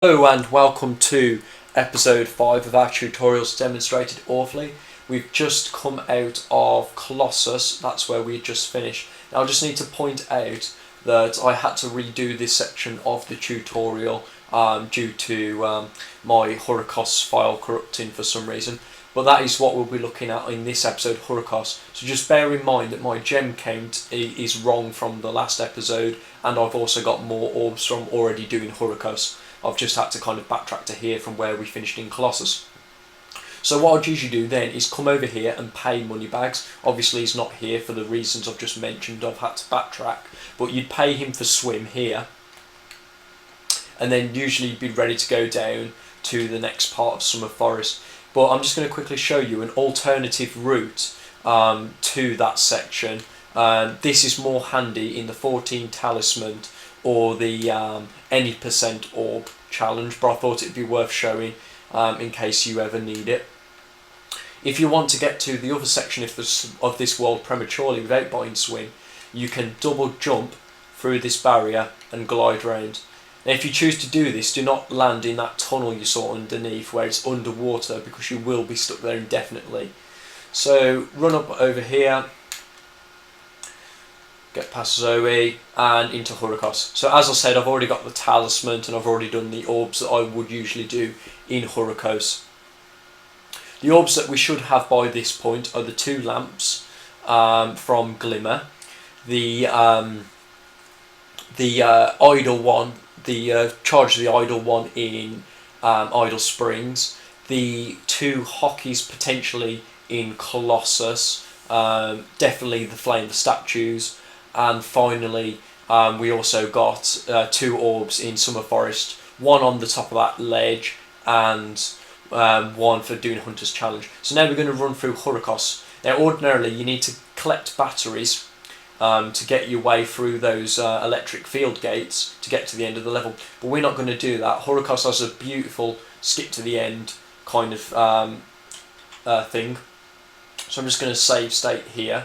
Hello and welcome to episode 5 of our tutorials demonstrated awfully. We've just come out of Colossus, that's where we just finished. Now I just need to point out that I had to redo this section of the tutorial due to my Hurricos file corrupting for some reason. But that is what we'll be looking at in this episode, Hurricos. So just bear in mind that my gem count is wrong from the last episode, and I've also got more orbs from already doing Hurricos. I've just had to kind of backtrack to here from where we finished in Colossus. So what I'd usually do then is come over here and pay money bags. Obviously he's not here for the reasons I've just mentioned. I've had to backtrack, but you'd pay him for swim here, and then usually be ready to go down to the next part of Summer Forest. But I'm just going to quickly show you an alternative route to that section. This is more handy in the 14 talisman or the any percent orb challenge, but I thought it'd be worth showing in case you ever need it. If you want to get to the other section of this world prematurely without buying swim, you can double jump through this barrier and glide round. Now if you choose to do this, do not land in that tunnel you saw underneath where it's underwater, because you will be stuck there indefinitely. So run up over here, get past Zoe and into Hurricos. So as I said, I've already got the talisman and I've already done the orbs that I would usually do in Hurricos. The orbs that we should have by this point are the 2 lamps from Glimmer, the idle one, the charge of the idle one in Idle Springs, the 2 hockeys potentially in Colossus, definitely the flame, the statues. And finally, we also got 2 orbs in Summer Forest, one on the top of that ledge and one for doing Hunter's Challenge. So now we're going to run through Hurricos. Now ordinarily you need to collect batteries to get your way through those electric field gates to get to the end of the level, but we're not going to do that. Hurricos has a beautiful skip to the end kind of thing. So I'm just going to save state here,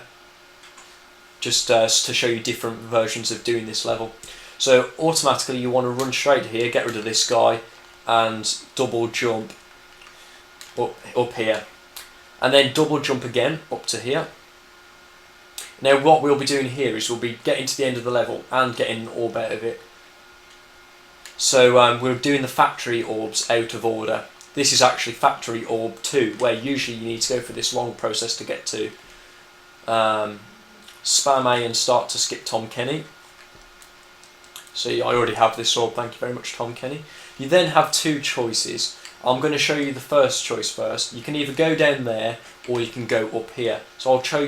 just to show you different versions of doing this level. So automatically you want to run straight here, get rid of this guy, and double jump up here, and then double jump again up to here. Now what we'll be doing here is we'll be getting to the end of the level and getting an orb out of it. So we're doing the factory orbs out of order. This is actually factory orb 2, where usually you need to go through this long process to get to. Spam A and start to skip Tom Kenny. See, I already have this orb, thank you very much Tom Kenny. You then have 2 choices. I'm going to show you the first choice first. You can either go down there or you can go up here. So I'll show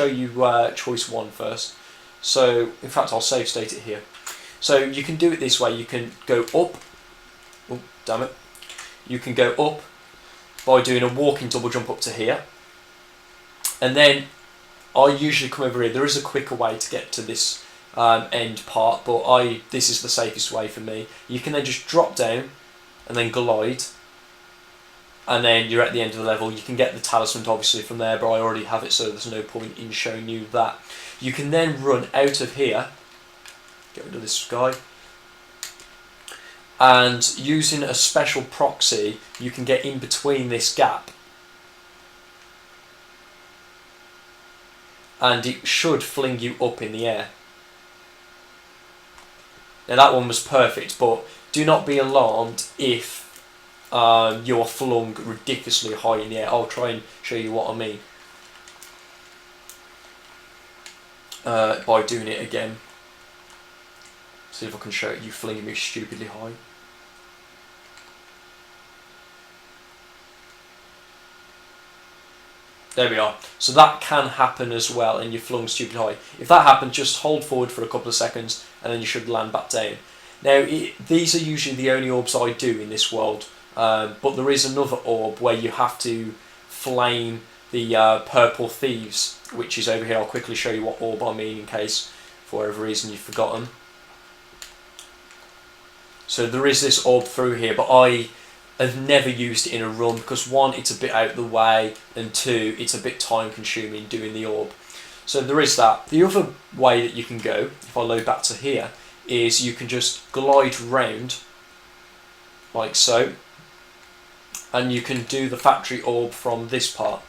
you choice 1 first. So in fact I'll save state it here. So you can do it this way. You can go up. Oh damn it! You can go up by doing a walking double jump up to here, and then I usually come over here. There is a quicker way to get to this end part, but this is the safest way for me. You can then just drop down and then glide, and then you're at the end of the level. You can get the talisman obviously from there, but I already have it, so there's no point in showing you that. You can then run out of here, get rid of this guy, and using a special proxy you can get in between this gap, and it should fling you up in the air. Now that one was perfect, but do not be alarmed if you're flung ridiculously high in the air. I'll try and show you what I mean by doing it again. See if I can show you flinging me stupidly high. There we are. So that can happen as well, and you're flung stupidly high. If that happens, just hold forward for a couple of seconds and then you should land back down. Now these are usually the only orbs I do in this world, but there is another orb where you have to flame the purple thieves, which is over here. I'll quickly show you what orb I mean in case for whatever reason you've forgotten. So there is this orb through here, but I have never used it in a run because 1, it's a bit out of the way, and 2, it's a bit time consuming doing the orb. So there is that. The other way that you can go, if I load back to here, is you can just glide round like so, and you can do the factory orb from this part.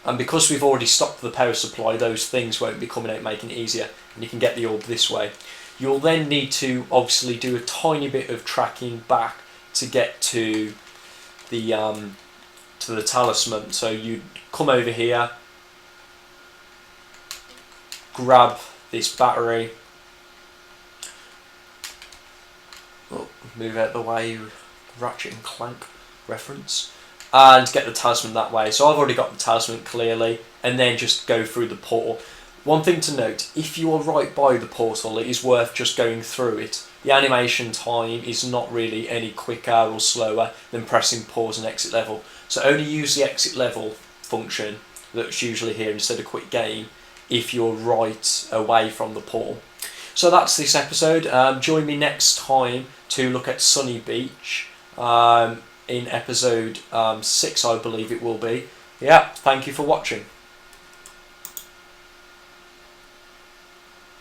And because we've already stopped the power supply, those things won't be coming out, making it easier, and you can get the orb this way. You'll then need to obviously do a tiny bit of tracking back to get to the talisman. So you come over here, grab this battery, move out the way, Ratchet and Clank reference, and get the talisman that way. So I've already got the talisman clearly, and then just go through the portal. One thing to note, if you are right by the portal, it is worth just going through it. The animation time is not really any quicker or slower than pressing pause and exit level. So only use the exit level function that's usually here instead of quit game if you're right away from the portal. So that's this episode. Join me next time to look at Sunny Beach in episode 6, I believe it will be. Yeah, thank you for watching.